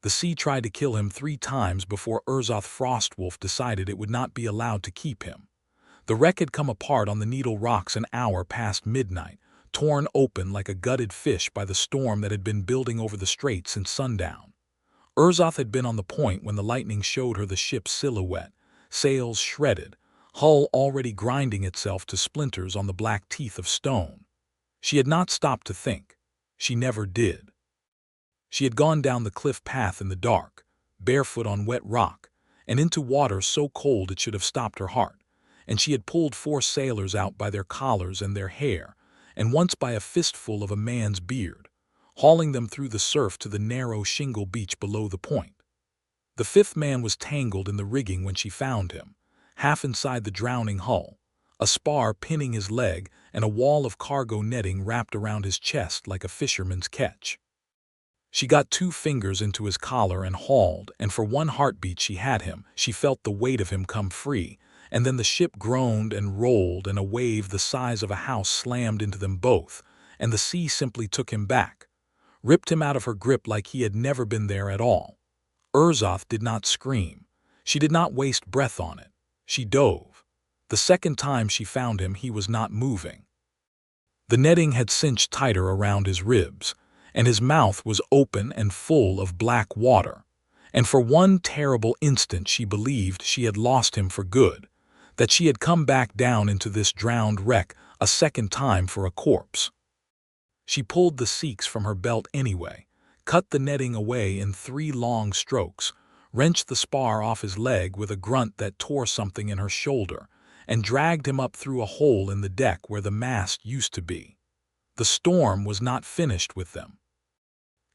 The sea tried to kill him 3 times before Urzoth Frostwolf decided it would not be allowed to keep him. The wreck had come apart on the Needle Rocks an hour past midnight, torn open like a gutted fish by the storm that had been building over the strait since sundown. Urzoth had been on the point when the lightning showed her the ship's silhouette, sails shredded, hull already grinding itself to splinters on the black teeth of stone. She had not stopped to think. She never did. She had gone down the cliff path in the dark, barefoot on wet rock, and into water so cold it should have stopped her heart, and she had pulled 4 sailors out by their collars and their hair, and once by a fistful of a man's beard, hauling them through the surf to the narrow shingle beach below the point. The 5th man was tangled in the rigging when she found him, half inside the drowning hull, a spar pinning his leg and a wall of cargo netting wrapped around his chest like a fisherman's catch. She got 2 fingers into his collar and hauled, and for 1 heartbeat she had him. She felt the weight of him come free, and then the ship groaned and rolled, and a wave the size of a house slammed into them both, and the sea simply took him back, ripped him out of her grip like he had never been there at all. Urzoth did not scream. She did not waste breath on it. She dove. The 2nd time she found him, he was not moving. The netting had cinched tighter around his ribs, and his mouth was open and full of black water, and for 1 terrible instant she believed she had lost him for good, that she had come back down into this drowned wreck a 2nd time for a corpse. She pulled the seeks from her belt anyway, cut the netting away in 3 long strokes, wrenched the spar off his leg with a grunt that tore something in her shoulder, and dragged him up through a hole in the deck where the mast used to be. The storm was not finished with them.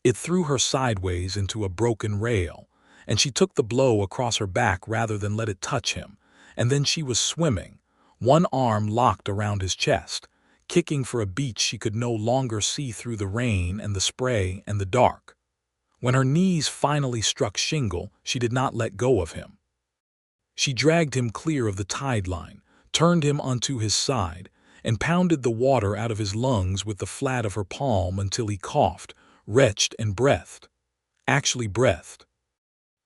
It threw her sideways into a broken rail, and she took the blow across her back rather than let it touch him, and then she was swimming, 1 arm locked around his chest, kicking for a beach she could no longer see through the rain and the spray and the dark. When her knees finally struck shingle, she did not let go of him. She dragged him clear of the tide line, turned him onto his side, and pounded the water out of his lungs with the flat of her palm until he coughed, retched and breathed. Actually breathed.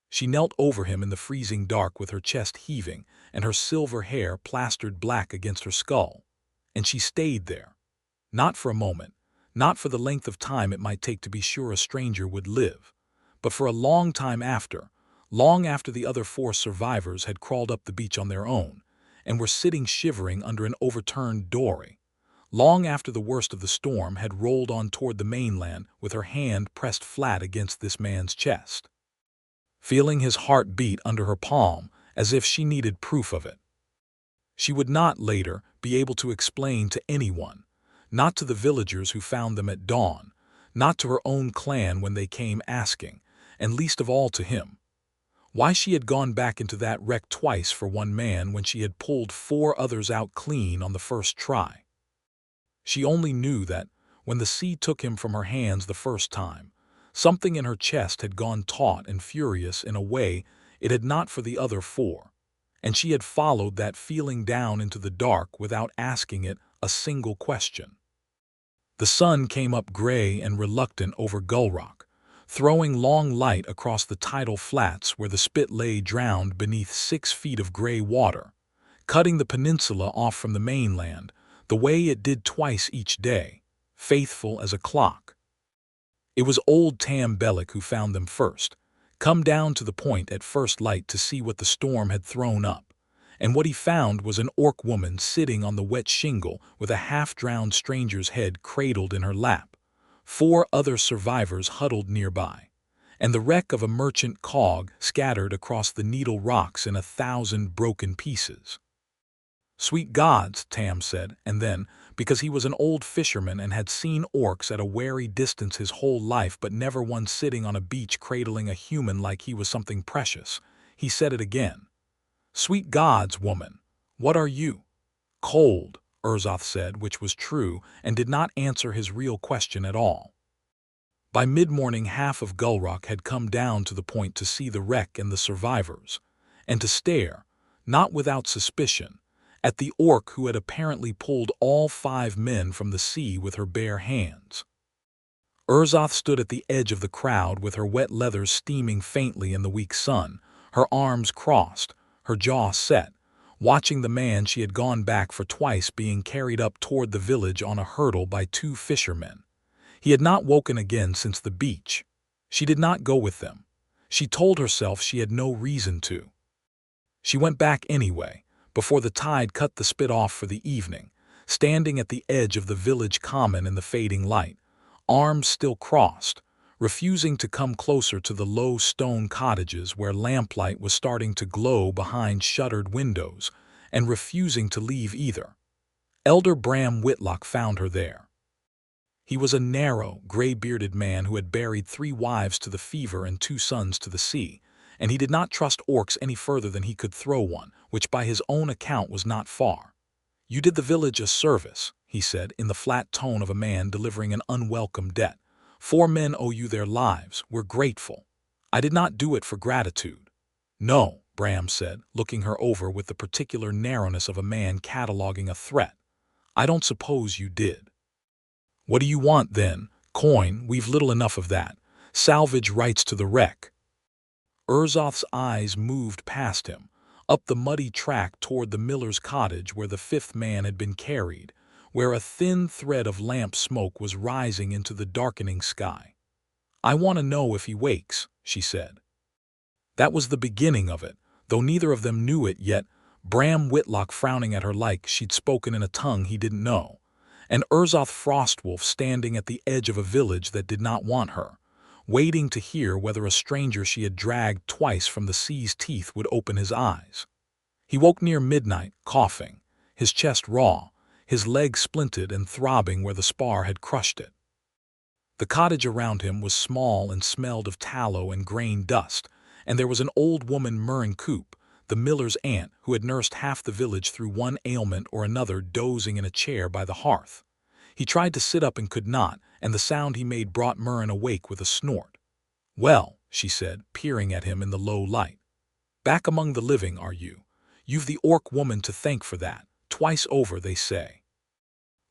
She knelt over him in the freezing dark with her chest heaving and her silver hair plastered black against her skull. And she stayed there. Not for a moment, not for the length of time it might take to be sure a stranger would live, but for a long time after, long after the other 4 survivors had crawled up the beach on their own and were sitting shivering under an overturned dory, long after the worst of the storm had rolled on toward the mainland with her hand pressed flat against this man's chest, feeling his heart beat under her palm as if she needed proof of it. She would not, later, be able to explain to anyone, not to the villagers who found them at dawn, not to her own clan when they came asking, and least of all to him, why she had gone back into that wreck twice for 1 man when she had pulled 4 others out clean on the first try. She only knew that, when the sea took him from her hands the first time, something in her chest had gone taut and furious in a way it had not for the other 4, and she had followed that feeling down into the dark without asking it a single question. The sun came up gray and reluctant over Gull Rock, throwing long light across the tidal flats where the spit lay drowned beneath 6 feet of gray water, cutting the peninsula off from the mainland the way it did twice each day, faithful as a clock. It was old Tam Bellic who found them first, come down to the point at first light to see what the storm had thrown up, and what he found was an orc woman sitting on the wet shingle with a half-drowned stranger's head cradled in her lap, 4 other survivors huddled nearby, and the wreck of a merchant cog scattered across the Needle Rocks in 1,000 broken pieces. "Sweet gods," Tam said, and then, because he was an old fisherman and had seen orcs at a wary distance his whole life but never once sitting on a beach cradling a human like he was something precious, he said it again. "Sweet gods, woman, what are you?" "Cold," Urzoth said, which was true, and did not answer his real question at all. By mid-morning half of Gull Rock had come down to the point to see the wreck and the survivors, and to stare, not without suspicion, at the orc who had apparently pulled all 5 men from the sea with her bare hands. Urzoth stood at the edge of the crowd with her wet leathers steaming faintly in the weak sun, her arms crossed, her jaw set, watching the man she had gone back for twice being carried up toward the village on a hurdle by two fishermen. He had not woken again since the beach. She did not go with them. She told herself she had no reason to. She went back anyway, before the tide cut the spit off for the evening, standing at the edge of the village common in the fading light, arms still crossed, refusing to come closer to the low stone cottages where lamplight was starting to glow behind shuttered windows, and refusing to leave either. Elder Bram Whitlock found her there. He was a narrow, gray-bearded man who had buried 3 wives to the fever and 2 sons to the sea, and he did not trust orcs any further than he could throw one, which by his own account was not far. "You did the village a service," he said, in the flat tone of a man delivering an unwelcome debt. "4 men owe you their lives. We're grateful. I did not do it for gratitude." "No," Bram said, looking her over with the particular narrowness of a man cataloging a threat. "I don't suppose you did." "What do you want, then? Coin? We've little enough of that. Salvage rights to the wreck." Urzoth's eyes moved past him, up the muddy track toward the miller's cottage where the 5th man had been carried, where a thin thread of lamp smoke was rising into the darkening sky. "I want to know if he wakes," she said. That was the beginning of it, though neither of them knew it yet, Bram Whitlock frowning at her like she'd spoken in a tongue he didn't know, and Urzoth Frostwolf standing at the edge of a village that did not want her, waiting to hear whether a stranger she had dragged twice from the sea's teeth would open his eyes. He woke near midnight, coughing, his chest raw, his leg splinted and throbbing where the spar had crushed it. The cottage around him was small and smelled of tallow and grain dust, and there was an old woman Murrin Coop, the miller's aunt, who had nursed half the village through one ailment or another, dozing in a chair by the hearth. He tried to sit up and could not, and the sound he made brought Murrin awake with a snort. "Well," she said, peering at him in the low light. "Back among the living, are you? You've the orc woman to thank for that. Twice over, they say.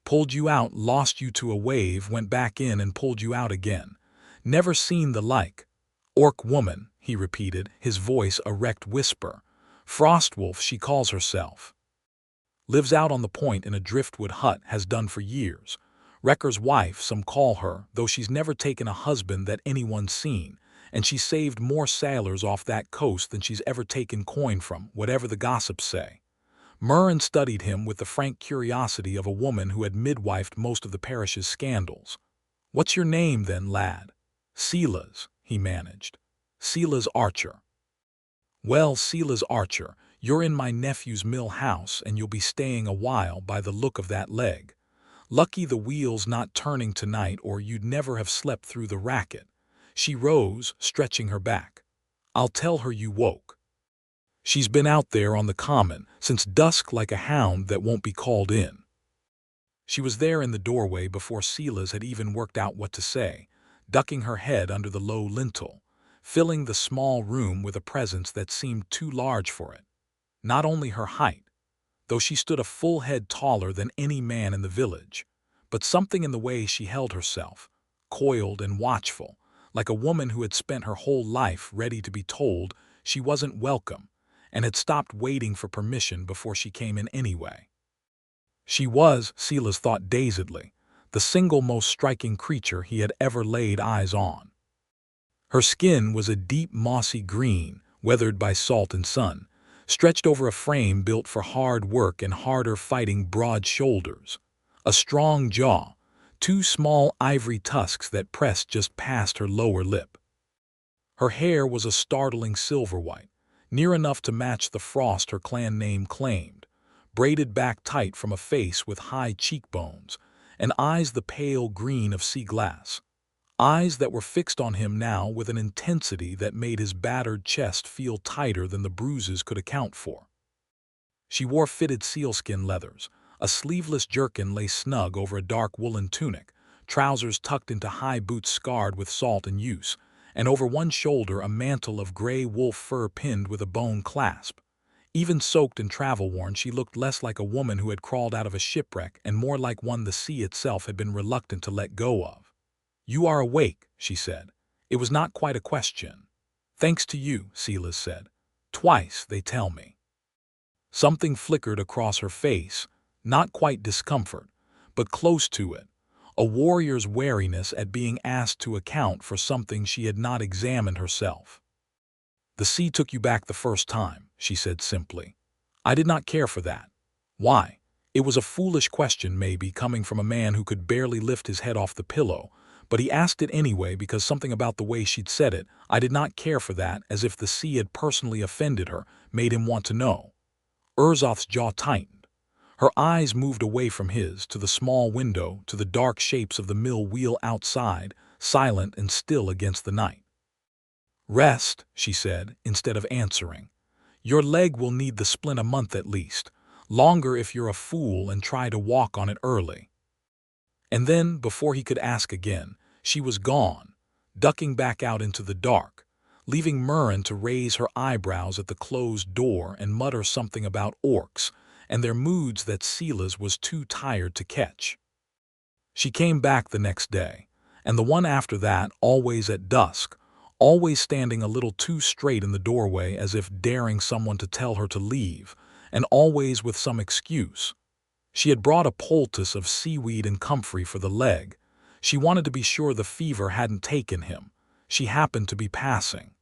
Pulled you out, lost you to a wave, went back in and pulled you out again. Never seen the like. Orc woman," he repeated, his voice a wrecked whisper. "Frostwolf, she calls herself. Lives out on the point in a driftwood hut, has done for years. Wrecker's wife, some call her, though she's never taken a husband that anyone's seen, and she saved more sailors off that coast than she's ever taken coin from, whatever the gossips say." Murrin studied him with the frank curiosity of a woman who had midwifed most of the parish's scandals. "What's your name, then, lad?" "Silas," he managed. "Silas Archer." "Well, Silas Archer, you're in my nephew's mill house, and you'll be staying a while by the look of that leg. Lucky the wheel's not turning tonight, or you'd never have slept through the racket." She rose, stretching her back. "I'll tell her you woke. She's been out there on the common since dusk like a hound that won't be called in." She was there in the doorway before Silas had even worked out what to say, ducking her head under the low lintel, filling the small room with a presence that seemed too large for it. Not only her height, though she stood a full head taller than any man in the village, but something in the way she held herself, coiled and watchful, like a woman who had spent her whole life ready to be told she wasn't welcome, and had stopped waiting for permission before she came in anyway. She was, Silas thought dazedly, the single most striking creature he had ever laid eyes on. Her skin was a deep mossy green, weathered by salt and sun, stretched over a frame built for hard work and harder fighting, broad shoulders, a strong jaw, 2 small ivory tusks that pressed just past her lower lip. Her hair was a startling silver white, near enough to match the frost her clan name claimed, braided back tight from a face with high cheekbones, and eyes the pale green of sea glass. Eyes that were fixed on him now with an intensity that made his battered chest feel tighter than the bruises could account for. She wore fitted sealskin leathers, a sleeveless jerkin lay snug over a dark woolen tunic, trousers tucked into high boots scarred with salt and use, and over one shoulder a mantle of gray wolf fur pinned with a bone clasp. Even soaked and travel-worn, she looked less like a woman who had crawled out of a shipwreck and more like one the sea itself had been reluctant to let go of. "You are awake," she said. It was not quite a question. "Thanks to you," Silas said. "Twice, they tell me." Something flickered across her face, not quite discomfort, but close to it, a warrior's wariness at being asked to account for something she had not examined herself. "The sea took you back the first time," she said simply. "I did not care for that." Why? It was a foolish question, maybe, coming from a man who could barely lift his head off the pillow, but he asked it anyway because something about the way she'd said it, "I did not care for that," as if the sea had personally offended her, made him want to know. Urzoth's jaw tightened. Her eyes moved away from his, to the small window, to the dark shapes of the mill wheel outside, silent and still against the night. "Rest," she said, instead of answering. "Your leg will need the splint a month at least, longer if you're a fool and try to walk on it early." And then, before he could ask again, she was gone, ducking back out into the dark, leaving Murrin to raise her eyebrows at the closed door and mutter something about orcs and their moods that Silas was too tired to catch. She came back the next day, and the one after that, always at dusk, always standing a little too straight in the doorway as if daring someone to tell her to leave, and always with some excuse. She had brought a poultice of seaweed and comfrey for the leg. She wanted to be sure the fever hadn't taken him. She happened to be passing.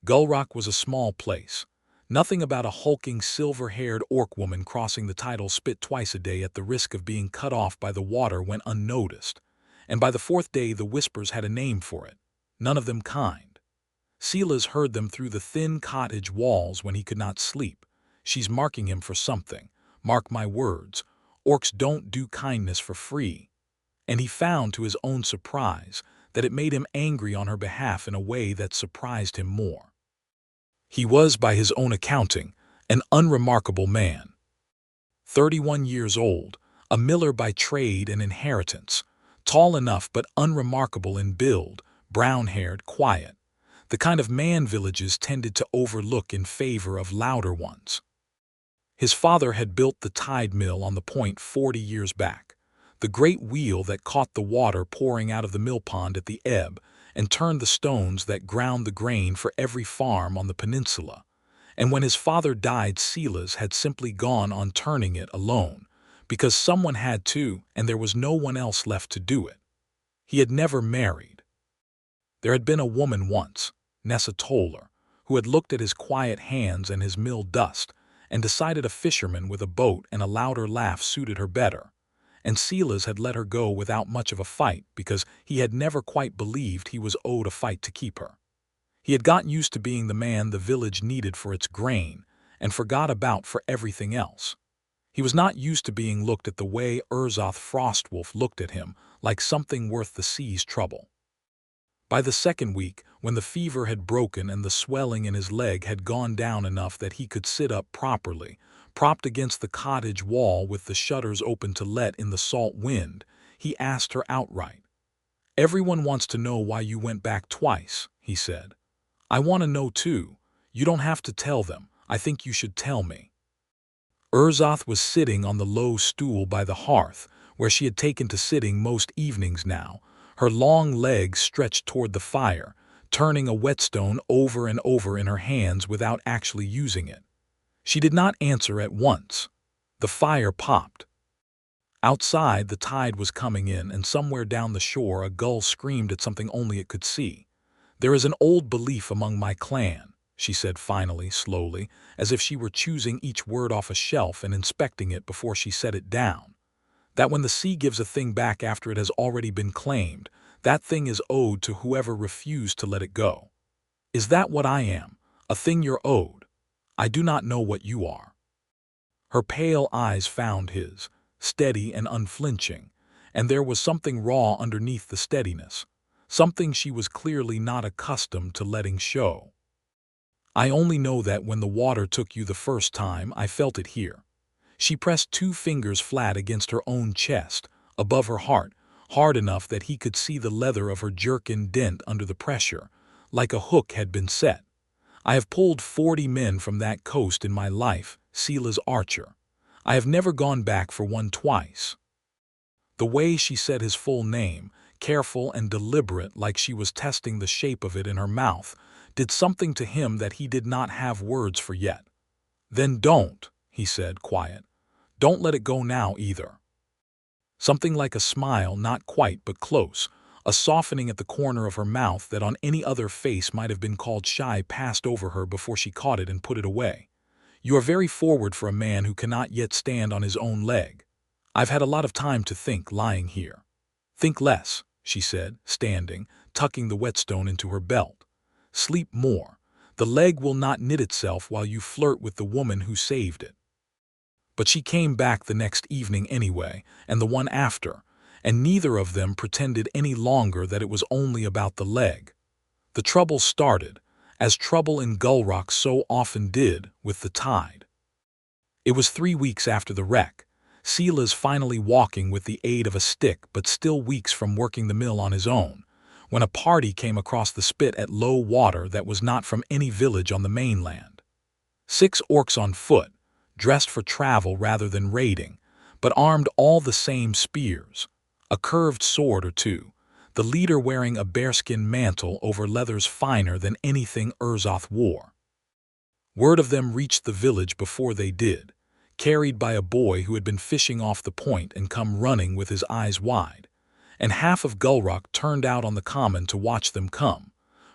Gullrock was a small place. Nothing about a hulking, silver-haired orc woman crossing the tidal spit twice a day at the risk of being cut off by the water went unnoticed, and by the fourth day the whispers had a name for it, none of them kind. Silas heard them through the thin cottage walls when he could not sleep. "She's marking him for something. Mark my words, orcs don't do kindness for free." And he found, to his own surprise, that it made him angry on her behalf in a way that surprised him more. He was, by his own accounting, an unremarkable man. 31 years old, a miller by trade and inheritance, tall enough but unremarkable in build, brown-haired, quiet, the kind of man villages tended to overlook in favor of louder ones. His father had built the tide mill on the point 40 years back, the great wheel that caught the water pouring out of the mill pond at the ebb and turned the stones that ground the grain for every farm on the peninsula. And when his father died, Silas had simply gone on turning it alone, because someone had to, and there was no one else left to do it. He had never married. There had been a woman once, Nessa Toller, who had looked at his quiet hands and his mill dust, and decided a fisherman with a boat and a louder laugh suited her better. And Silas had let her go without much of a fight because he had never quite believed he was owed a fight to keep her. He had gotten used to being the man the village needed for its grain and forgot about for everything else. He was not used to being looked at the way Urzoth Frostwolf looked at him, like something worth the sea's trouble. By the second week, when the fever had broken and the swelling in his leg had gone down enough that he could sit up properly, propped against the cottage wall with the shutters open to let in the salt wind, he asked her outright. "Everyone wants to know why you went back twice," he said. "I want to know too. You don't have to tell them. I think you should tell me." Urzoth was sitting on the low stool by the hearth, where she had taken to sitting most evenings now, her long legs stretched toward the fire, turning a whetstone over and over in her hands without actually using it. She did not answer at once. The fire popped. Outside, the tide was coming in, and somewhere down the shore a gull screamed at something only it could see. "There is an old belief among my clan," she said finally, slowly, as if she were choosing each word off a shelf and inspecting it before she set it down, "that when the sea gives a thing back after it has already been claimed, that thing is owed to whoever refused to let it go. Is that what I am? A thing you're owed? I do not know what you are." Her pale eyes found his, steady and unflinching, and there was something raw underneath the steadiness, something she was clearly not accustomed to letting show. "I only know that when the water took you the first time, I felt it here." She pressed 2 fingers flat against her own chest, above her heart, hard enough that he could see the leather of her jerkin dent under the pressure, like a hook had been set. "I have pulled 40 men from that coast in my life, Silas Archer. I have never gone back for one twice." The way she said his full name, careful and deliberate like she was testing the shape of it in her mouth, did something to him that he did not have words for yet. "Then don't," he said, quiet. "Don't let it go now either." Something like a smile, not quite but close, a softening at the corner of her mouth that on any other face might have been called shy, passed over her before she caught it and put it away. "You are very forward for a man who cannot yet stand on his own leg. I've had a lot of time to think lying here." "Think less," she said, standing, tucking the whetstone into her belt. "Sleep more. The leg will not knit itself while you flirt with the woman who saved it." But she came back the next evening anyway, and the one after, and neither of them pretended any longer that it was only about the leg. The trouble started, as trouble in Gull Rock so often did, with the tide. It was 3 weeks after the wreck, Silas finally walking with the aid of a stick but still weeks from working the mill on his own, when a party came across the spit at low water that was not from any village on the mainland. 6 orcs on foot, dressed for travel rather than raiding, but armed all the same spears, a curved sword or two, the leader wearing a bearskin mantle over leathers finer than anything Urzoth wore. Word of them reached the village before they did, carried by a boy who had been fishing off the point and come running with his eyes wide, and half of Gullrock turned out on the common to watch them come.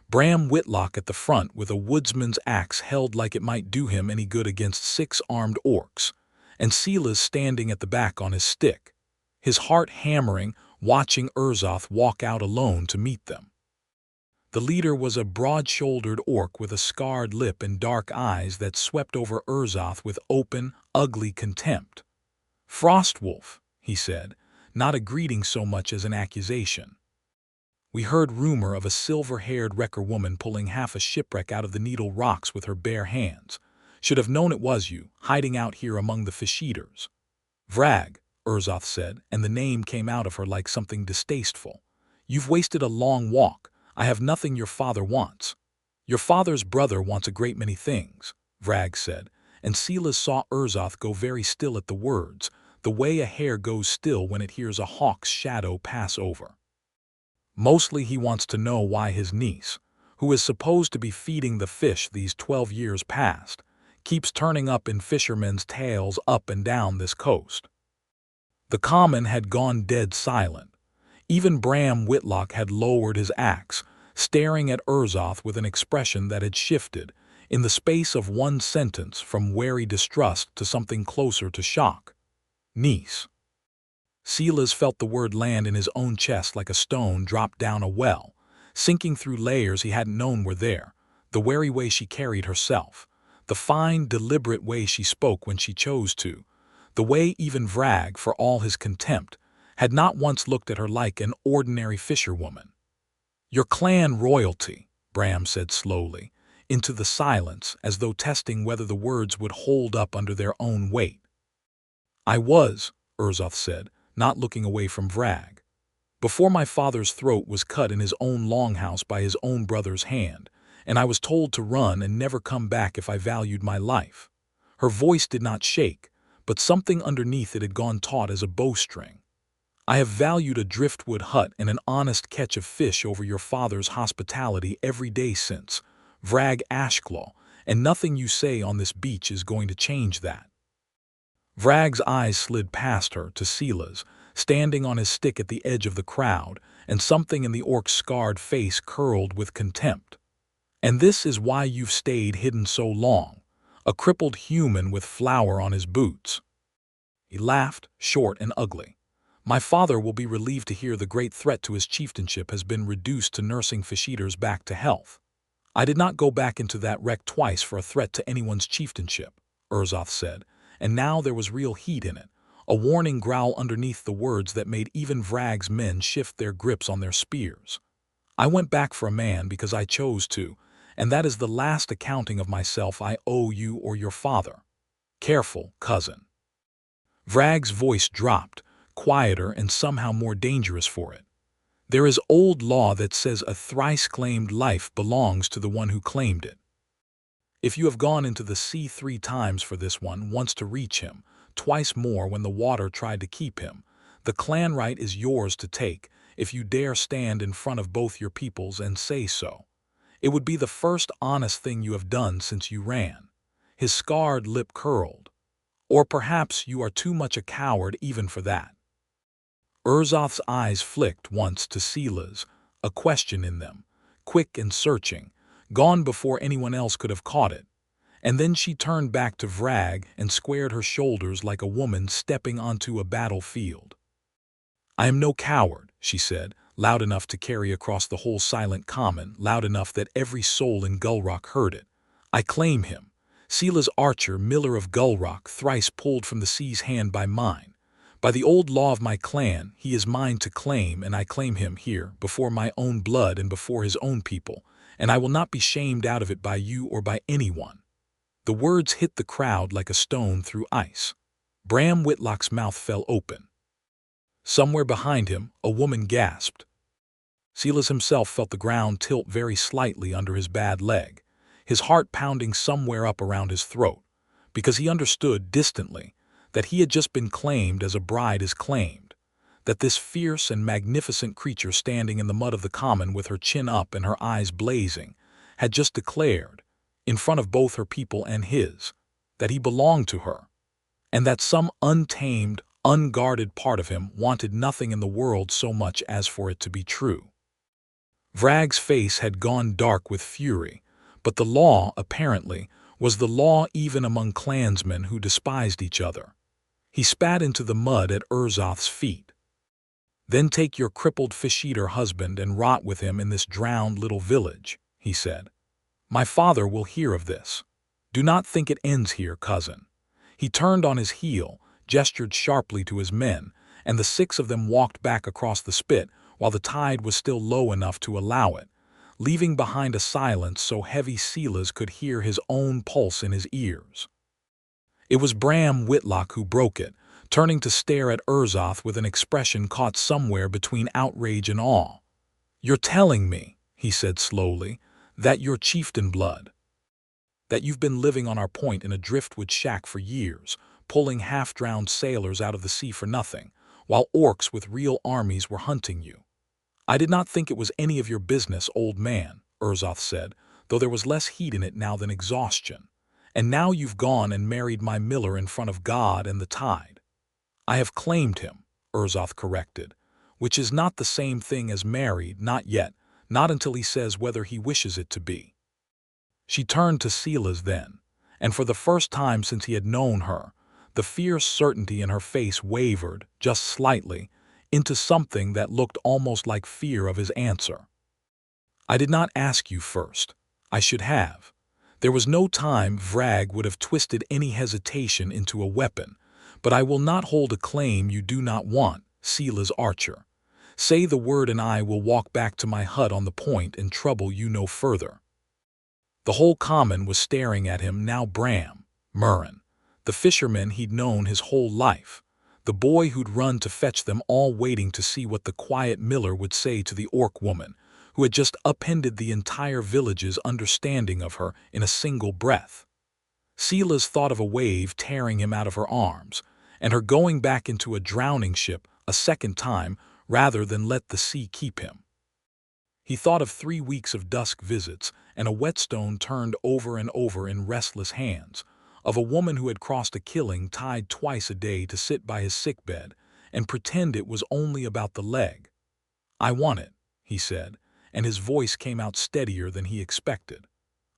Bram Whitlock at the front with a woodsman's axe held like it might do him any good against 6 armed orcs, and Silas standing at the back on his stick, his heart hammering, watching Urzoth walk out alone to meet them. The leader was a broad-shouldered orc with a scarred lip and dark eyes that swept over Urzoth with open, ugly contempt. "Frostwolf," he said, not a greeting so much as an accusation. "We heard rumor of a silver-haired wrecker woman pulling half a shipwreck out of the Needle Rocks with her bare hands. Should have known it was you, hiding out here among the fish-eaters." "Vrag," Urzoth said, and the name came out of her like something distasteful. "You've wasted a long walk. I have nothing your father wants." "Your father's brother wants a great many things," Vrag said, and Silas saw Urzoth go very still at the words, the way a hare goes still when it hears a hawk's shadow pass over. "Mostly he wants to know why his niece, who is supposed to be feeding the fish these 12 years past, keeps turning up in fishermen's tales up and down this coast." The common had gone dead silent. Even Bram Whitlock had lowered his axe, staring at Urzoth with an expression that had shifted, in the space of one sentence, from wary distrust to something closer to shock. "Niece." Silas felt the word land in his own chest like a stone dropped down a well, sinking through layers he hadn't known were there, the wary way she carried herself, the fine, deliberate way she spoke when she chose to, the way even Vrag, for all his contempt, had not once looked at her like an ordinary fisherwoman. "Your clan royalty," Bram said slowly, into the silence as though testing whether the words would hold up under their own weight. "I was," Urzoth said, not looking away from Vrag. "Before my father's throat was cut in his own longhouse by his own brother's hand, and I was told to run and never come back if I valued my life." Her voice did not shake, but something underneath it had gone taut as a bowstring. "I have valued a driftwood hut and an honest catch of fish over your father's hospitality every day since, Vrag Ashclaw, and nothing you say on this beach is going to change that." Vrag's eyes slid past her to Silas, standing on his stick at the edge of the crowd, and something in the orc's scarred face curled with contempt. "And this is why you've stayed hidden so long, a crippled human with flour on his boots." He laughed, short and ugly. "My father will be relieved to hear the great threat to his chieftainship has been reduced to nursing fish-eaters back to health." "I did not go back into that wreck twice for a threat to anyone's chieftainship," Urzoth said, and now there was real heat in it, a warning growl underneath the words that made even Vrag's men shift their grips on their spears. "I went back for a man because I chose to, and that is the last accounting of myself I owe you or your father. Careful, cousin." Vrag's voice dropped, quieter and somehow more dangerous for it. "There is old law that says a thrice-claimed life belongs to the one who claimed it. If you have gone into the sea 3 times for this one, once to reach him, twice more when the water tried to keep him, the clan right is yours to take, if you dare stand in front of both your peoples and say so. It would be the first honest thing you have done since you ran." His scarred lip curled. "Or perhaps you are too much a coward even for that." Urzoth's eyes flicked once to Silas, a question in them, quick and searching, gone before anyone else could have caught it. And then she turned back to Vrag and squared her shoulders like a woman stepping onto a battlefield. "I am no coward," she said, loud enough to carry across the whole silent common, loud enough that every soul in Gullrock heard it. "I claim him, Silas Archer, miller of Gullrock, thrice pulled from the sea's hand by mine. By the old law of my clan, he is mine to claim, and I claim him here, before my own blood and before his own people, and I will not be shamed out of it by you or by anyone." The words hit the crowd like a stone through ice. Bram Whitlock's mouth fell open. Somewhere behind him, a woman gasped. Silas himself felt the ground tilt very slightly under his bad leg, his heart pounding somewhere up around his throat, because he understood distantly that he had just been claimed as a bride is claimed, that this fierce and magnificent creature standing in the mud of the common with her chin up and her eyes blazing had just declared, in front of both her people and his, that he belonged to her, and that some untamed, unguarded part of him wanted nothing in the world so much as for it to be true. Vrag's face had gone dark with fury, but the law, apparently, was the law even among clansmen who despised each other. He spat into the mud at Urzoth's feet. "Then take your crippled fish-eater husband and rot with him in this drowned little village," he said. "My father will hear of this. Do not think it ends here, cousin." He turned on his heel, gestured sharply to his men, and the 6 of them walked back across the spit while the tide was still low enough to allow it, leaving behind a silence so heavy Silas could hear his own pulse in his ears. It was Bram Whitlock who broke it, turning to stare at Urzoth with an expression caught somewhere between outrage and awe. "You're telling me," he said slowly, "that you're chieftain blood? That you've been living on our point in a driftwood shack for years, pulling half-drowned sailors out of the sea for nothing, while orcs with real armies were hunting you?" "I did not think it was any of your business, old man," Urzoth said, though there was less heat in it now than exhaustion. "And now you've gone and married my miller in front of God and the tide." "I have claimed him," Urzoth corrected, "which is not the same thing as married, not yet, not until he says whether he wishes it to be." She turned to Silas then, and for the first time since he had known her, the fierce certainty in her face wavered, just slightly, into something that looked almost like fear of his answer. "I did not ask you first. I should have. There was no time Vrag would have twisted any hesitation into a weapon, but I will not hold a claim you do not want, Silas Archer. Say the word and I will walk back to my hut on the point and trouble you no further." The whole common was staring at him now. Bram, Murren, the fisherman he'd known his whole life, the boy who'd run to fetch them, all waiting to see what the quiet miller would say to the orc woman, who had just upended the entire village's understanding of her in a single breath. Silas thought of a wave tearing him out of her arms, and her going back into a drowning ship a second time rather than let the sea keep him. He thought of 3 weeks of dusk visits and a whetstone turned over and over in restless hands, of a woman who had crossed a killing tied twice a day to sit by his sickbed and pretend it was only about the leg. "I want it," he said, and his voice came out steadier than he expected.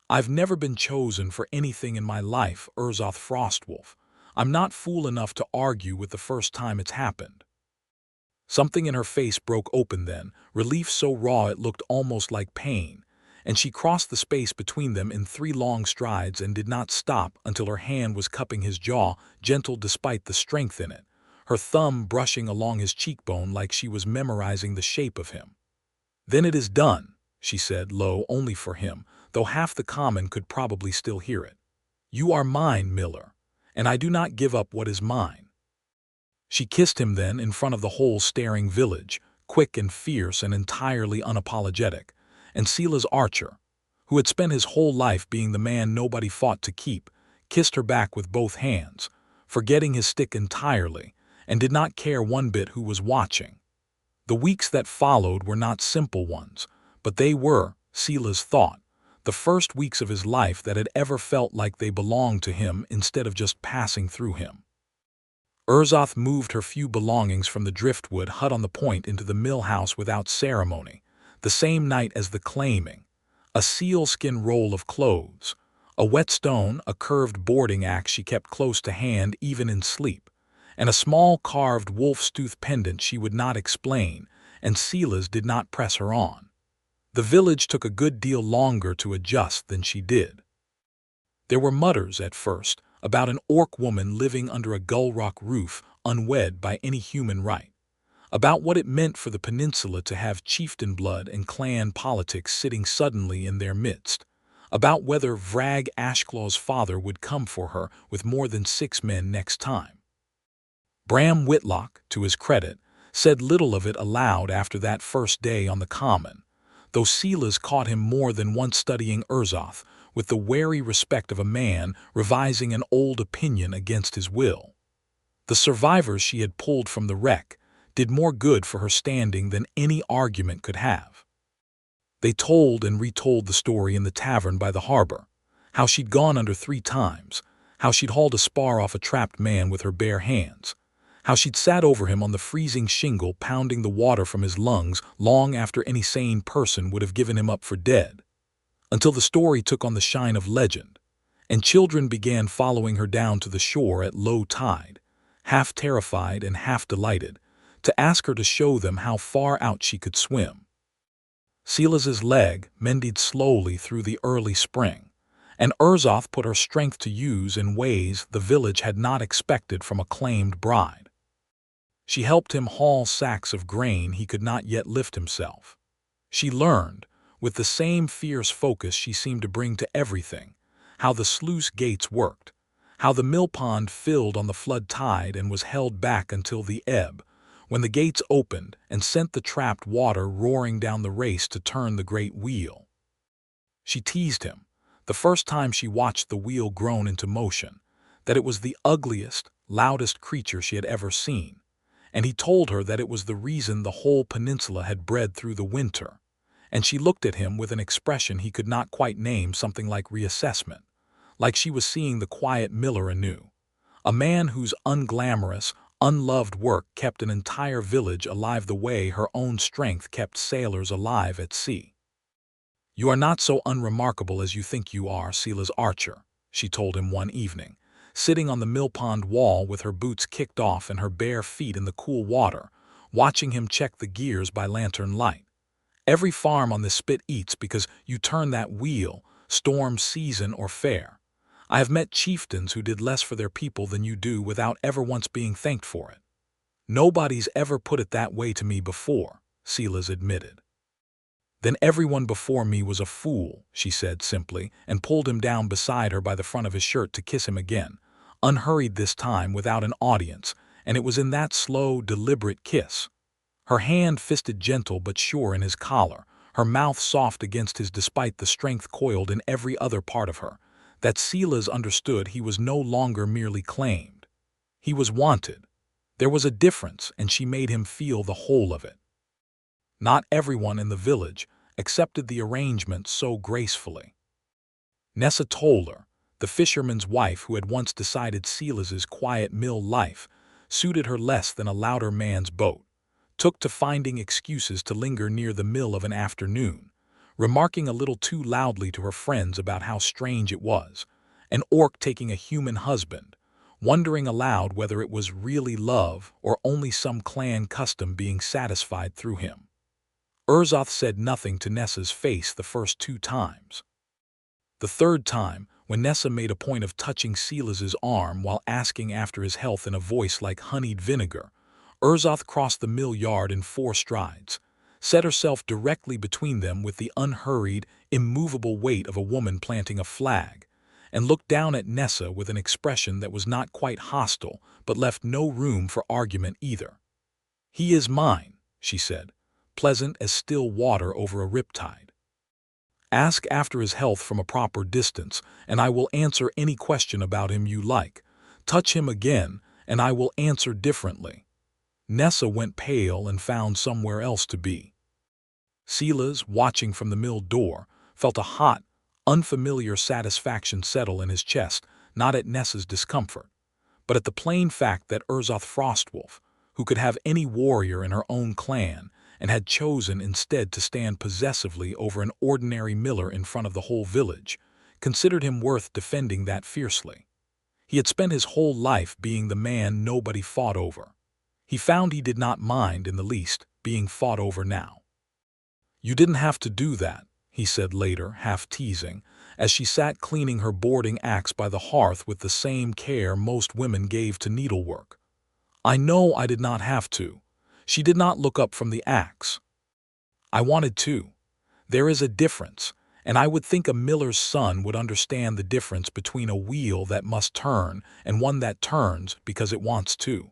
"I've never been chosen for anything in my life, Urzoth Frostwolf. I'm not fool enough to argue with the first time it's happened." Something in her face broke open then, relief so raw it looked almost like pain, and she crossed the space between them in 3 long strides and did not stop until her hand was cupping his jaw, gentle despite the strength in it, her thumb brushing along his cheekbone like she was memorizing the shape of him. "Then it is done," she said, low only for him, though half the common could probably still hear it. "You are mine, miller, and I do not give up what is mine." She kissed him then in front of the whole staring village, quick and fierce and entirely unapologetic, and Silas Archer, who had spent his whole life being the man nobody fought to keep, kissed her back with both hands, forgetting his stick entirely, and did not care one bit who was watching. The weeks that followed were not simple ones, but they were, Silas thought, the first weeks of his life that had ever felt like they belonged to him instead of just passing through him. Urzoth moved her few belongings from the driftwood hut on the point into the mill house without ceremony, the same night as the claiming: a sealskin roll of clothes, a whetstone, a curved boarding axe she kept close to hand even in sleep, and a small carved wolf's tooth pendant she would not explain, and Silas did not press her on. The village took a good deal longer to adjust than she did. There were mutters at first about an orc woman living under a gull rock roof unwed by any human right, about what it meant for the peninsula to have chieftain blood and clan politics sitting suddenly in their midst, about whether Vrag Ashclaw's father would come for her with more than 6 men next time. Bram Whitlock, to his credit, said little of it aloud after that first day on the common, though Silas caught him more than once studying Urzoth with the wary respect of a man revising an old opinion against his will. The survivors she had pulled from the wreck did more good for her standing than any argument could have. They told and retold the story in the tavern by the harbor, how she'd gone under 3 times, how she'd hauled a spar off a trapped man with her bare hands, how she'd sat over him on the freezing shingle pounding the water from his lungs long after any sane person would have given him up for dead, until the story took on the shine of legend, and children began following her down to the shore at low tide, half terrified and half delighted, to ask her to show them how far out she could swim. Silas's leg mended slowly through the early spring, and Urzoth put her strength to use in ways the village had not expected from a claimed bride. She helped him haul sacks of grain he could not yet lift himself. She learned, with the same fierce focus she seemed to bring to everything, how the sluice gates worked, how the mill pond filled on the flood tide and was held back until the ebb, when the gates opened and sent the trapped water roaring down the race to turn the great wheel. She teased him, the first time she watched the wheel groan into motion, that it was the ugliest, loudest creature she had ever seen, and he told her that it was the reason the whole peninsula had bred through the winter, and she looked at him with an expression he could not quite name, something like reassessment, like she was seeing the quiet miller anew, a man whose unglamorous, unloved work kept an entire village alive the way her own strength kept sailors alive at sea. "You are not so unremarkable as you think you are, Silas Archer," she told him one evening, sitting on the mill pond wall with her boots kicked off and her bare feet in the cool water, watching him check the gears by lantern light. "Every farm on this spit eats because you turn that wheel, storm, season, or fair. I have met chieftains who did less for their people than you do without ever once being thanked for it." "Nobody's ever put it that way to me before," Silas admitted. "Then everyone before me was a fool," she said simply, and pulled him down beside her by the front of his shirt to kiss him again, unhurried this time without an audience, and it was in that slow, deliberate kiss, her hand fisted gentle but sure in his collar, her mouth soft against his despite the strength coiled in every other part of her, that Silas understood he was no longer merely claimed. He was wanted. There was a difference, and she made him feel the whole of it. Not everyone in the village accepted the arrangement so gracefully. Nessa Toller, the fisherman's wife who had once decided Silas's quiet mill life suited her less than a louder man's boat, took to finding excuses to linger near the mill of an afternoon, remarking a little too loudly to her friends about how strange it was, an orc taking a human husband, wondering aloud whether it was really love or only some clan custom being satisfied through him. Urzoth said nothing to Nessa's face the first 2 times. The third time, when Nessa made a point of touching Silas's arm while asking after his health in a voice like honeyed vinegar, Urzoth crossed the mill yard in 4 strides, set herself directly between them with the unhurried, immovable weight of a woman planting a flag, and looked down at Nessa with an expression that was not quite hostile but left no room for argument either. "He is mine," she said, pleasant as still water over a riptide. "Ask after his health from a proper distance, and I will answer any question about him you like. Touch him again, and I will answer differently. Nessa went pale and found somewhere else to be. Silas, watching from the mill door, felt a hot, unfamiliar satisfaction settle in his chest, not at Nessa's discomfort, but at the plain fact that Urzoth Frostwolf, who could have any warrior in her own clan, and had chosen instead to stand possessively over an ordinary miller in front of the whole village, considered him worth defending that fiercely. He had spent his whole life being the man nobody fought over. He found he did not mind in the least being fought over now. "You didn't have to do that," he said later, half teasing, as she sat cleaning her boarding axe by the hearth with the same care most women gave to needlework. "I know I did not have to." She did not look up from the axe. "I wanted to. There is a difference, and I would think a miller's son would understand the difference between a wheel that must turn and one that turns because it wants to."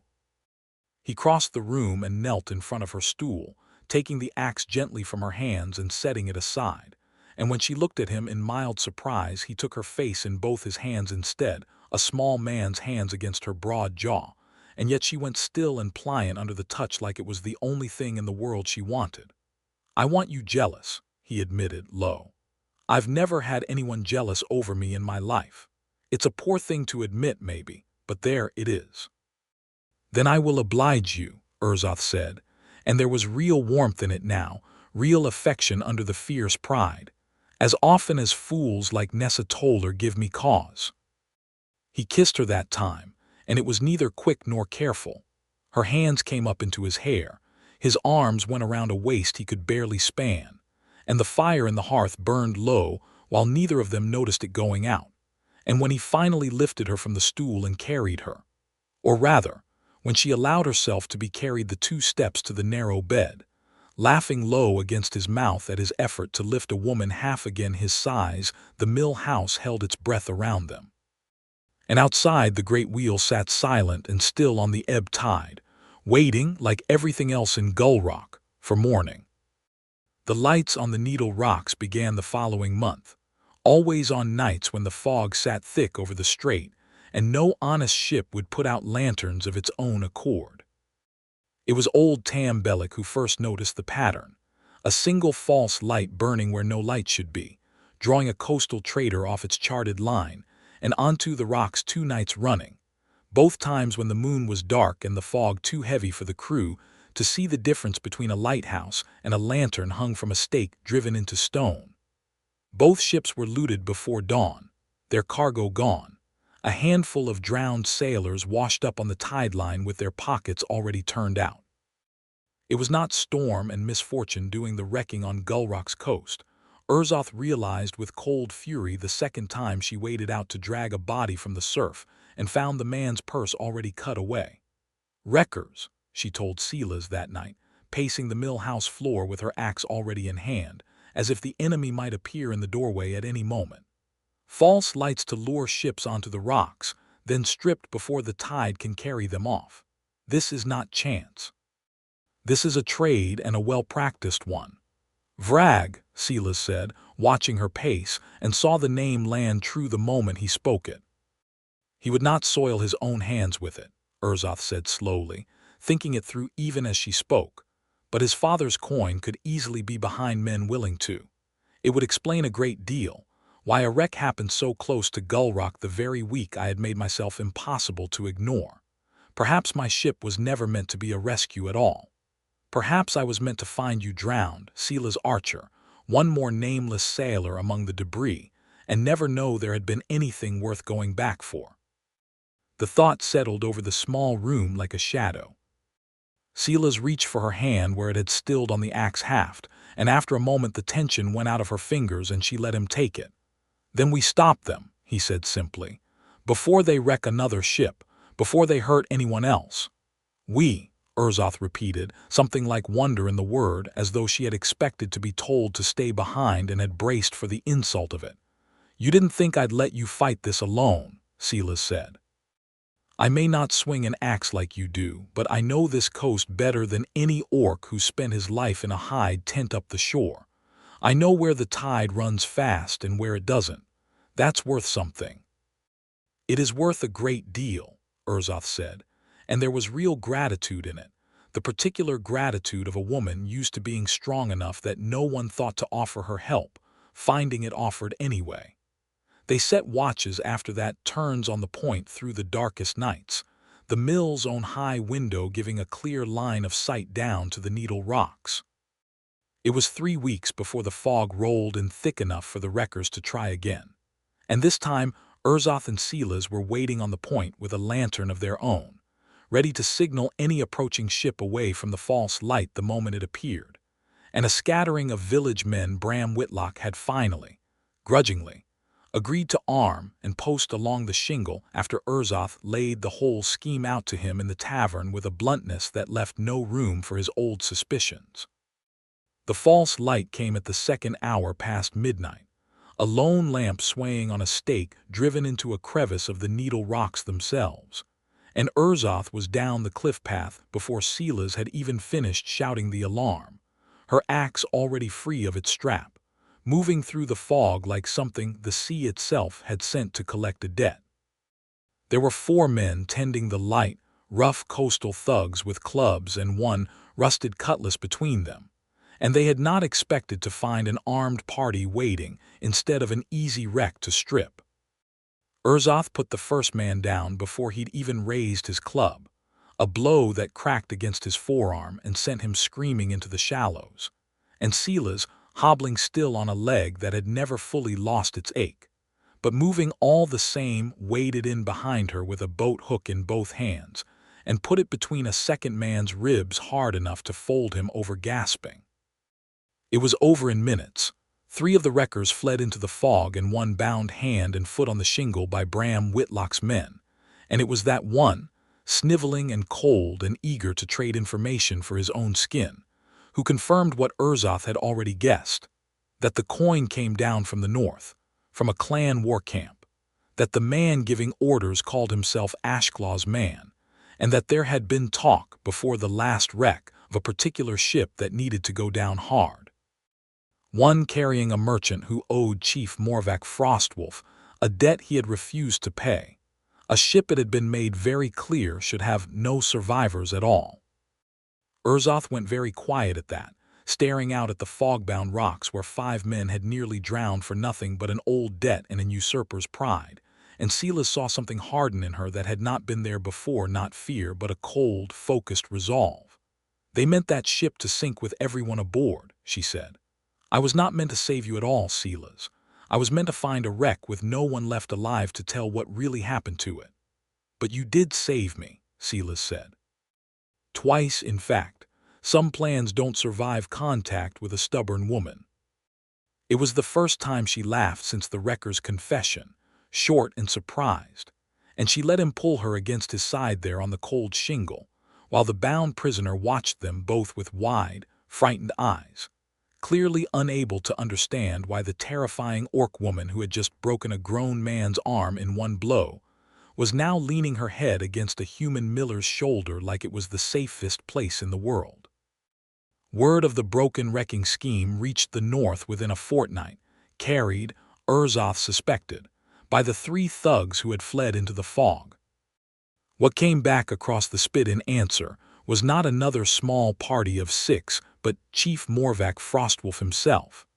He crossed the room and knelt in front of her stool, taking the axe gently from her hands and setting it aside. And when she looked at him in mild surprise, he took her face in both his hands instead, a small man's hands against her broad jaw, and yet she went still and pliant under the touch like it was the only thing in the world she wanted. "I want you jealous," he admitted, low. "I've never had anyone jealous over me in my life. It's a poor thing to admit, maybe, but there it is." "Then I will oblige you," Urzoth said, and there was real warmth in it now, real affection under the fierce pride. "As often as fools like Nessa Toller give me cause." He kissed her that time, and it was neither quick nor careful. Her hands came up into his hair, his arms went around a waist he could barely span, and the fire in the hearth burned low while neither of them noticed it going out. And when he finally lifted her from the stool and carried her, or rather, when she allowed herself to be carried the 2 steps to the narrow bed, laughing low against his mouth at his effort to lift a woman half again his size, the mill house held its breath around them. And outside the great wheel sat silent and still on the ebb tide, waiting, like everything else in Gull Rock, for morning. The lights on the Needle Rocks began the following month, always on nights when the fog sat thick over the strait, and no honest ship would put out lanterns of its own accord. It was old Tam Bellick who first noticed the pattern, a single false light burning where no light should be, drawing a coastal trader off its charted line, and onto the rocks 2 nights running, both times when the moon was dark and the fog too heavy for the crew to see the difference between a lighthouse and a lantern hung from a stake driven into stone. Both ships were looted before dawn, their cargo gone. A handful of drowned sailors washed up on the tide line with their pockets already turned out. It was not storm and misfortune doing the wrecking on Gullrock's coast. Urzoth realized with cold fury the second time she waded out to drag a body from the surf and found the man's purse already cut away. "Wreckers," she told Silas that night, pacing the mill house floor with her axe already in hand, as if the enemy might appear in the doorway at any moment. "False lights to lure ships onto the rocks, then stripped before the tide can carry them off. This is not chance. This is a trade and a well-practiced one." "Vrag," Silas said, watching her pace, and saw the name land true the moment he spoke it. "He would not soil his own hands with it," Urzoth said slowly, thinking it through even as she spoke. "But his father's coin could easily be behind men willing to. It would explain a great deal. Why a wreck happened so close to Gull Rock the very week I had made myself impossible to ignore. Perhaps my ship was never meant to be a rescue at all. Perhaps I was meant to find you drowned, Silas Archer, one more nameless sailor among the debris, and never know there had been anything worth going back for." The thought settled over the small room like a shadow. Silas reached for her hand where it had stilled on the axe haft, and after a moment the tension went out of her fingers and she let him take it. "Then we stop them," he said simply, "before they wreck another ship, before they hurt anyone else." "We," Urzoth repeated, something like wonder in the word, as though she had expected to be told to stay behind and had braced for the insult of it. "You didn't think I'd let you fight this alone," Silas said. "I may not swing an axe like you do, but I know this coast better than any orc who spent his life in a hide tent up the shore. I know where the tide runs fast and where it doesn't. That's worth something." "It is worth a great deal," Urzoth said, and there was real gratitude in it, the particular gratitude of a woman used to being strong enough that no one thought to offer her help, finding it offered anyway. They set watches after that turns on the point through the darkest nights, the mill's own high window giving a clear line of sight down to the Needle Rocks. It was 3 weeks before the fog rolled in thick enough for the wreckers to try again. And this time, Urzoth and Silas were waiting on the point with a lantern of their own, ready to signal any approaching ship away from the false light the moment it appeared. And a scattering of village men Bram Whitlock had finally, grudgingly, agreed to arm and post along the shingle after Urzoth laid the whole scheme out to him in the tavern with a bluntness that left no room for his old suspicions. The false light came at the second hour past midnight, a lone lamp swaying on a stake driven into a crevice of the Needle Rocks themselves, and Urzoth was down the cliff path before Silas had even finished shouting the alarm, her axe already free of its strap, moving through the fog like something the sea itself had sent to collect a debt. There were 4 men tending the light, rough coastal thugs with clubs and one rusted cutlass between them, and they had not expected to find an armed party waiting instead of an easy wreck to strip. Urzoth put the first man down before he'd even raised his club, a blow that cracked against his forearm and sent him screaming into the shallows, and Silas, hobbling still on a leg that had never fully lost its ache, but moving all the same, waded in behind her with a boat hook in both hands and put it between a second man's ribs hard enough to fold him over gasping. It was over in minutes. 3 of the wreckers fled into the fog and one bound hand and foot on the shingle by Bram Whitlock's men, and it was that one, sniveling and cold and eager to trade information for his own skin, who confirmed what Urzoth had already guessed, that the coin came down from the north, from a clan war camp, that the man giving orders called himself Ashclaw's man, and that there had been talk before the last wreck of a particular ship that needed to go down hard. One carrying a merchant who owed Chief Urzoth Frostwolf a debt he had refused to pay, a ship it had been made very clear should have no survivors at all. Urzoth went very quiet at that, staring out at the fog-bound rocks where 5 men had nearly drowned for nothing but an old debt and an usurper's pride, and Silas saw something harden in her that had not been there before, not fear, but a cold, focused resolve. "They meant that ship to sink with everyone aboard," she said. "I was not meant to save you at all, Silas. I was meant to find a wreck with no one left alive to tell what really happened to it." "But you did save me," Silas said. "Twice, in fact. Some plans don't survive contact with a stubborn woman." It was the first time she laughed since the wrecker's confession, short and surprised, and she let him pull her against his side there on the cold shingle, while the bound prisoner watched them both with wide, frightened eyes, clearly unable to understand why the terrifying orc woman who had just broken a grown man's arm in one blow was now leaning her head against a human miller's shoulder like it was the safest place in the world. Word of the broken wrecking scheme reached the north within a fortnight, carried, Urzoth suspected, by the 3 thugs who had fled into the fog. What came back across the spit in answer was not another small party of 6, but Chief Urzoth Frostwolf himself,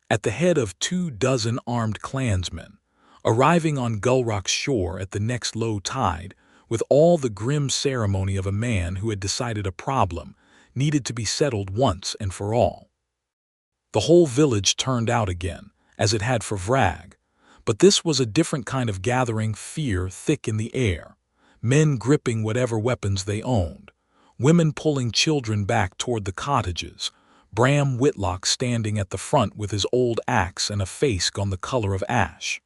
at the head of 24 armed clansmen, arriving on Gullrock's shore at the next low tide with all the grim ceremony of a man who had decided a problem needed to be settled once and for all. The whole village turned out again, as it had for Vrag, but this was a different kind of gathering, fear thick in the air, men gripping whatever weapons they owned, women pulling children back toward the cottages, Bram Whitlock standing at the front with his old axe and a face gone the color of ash.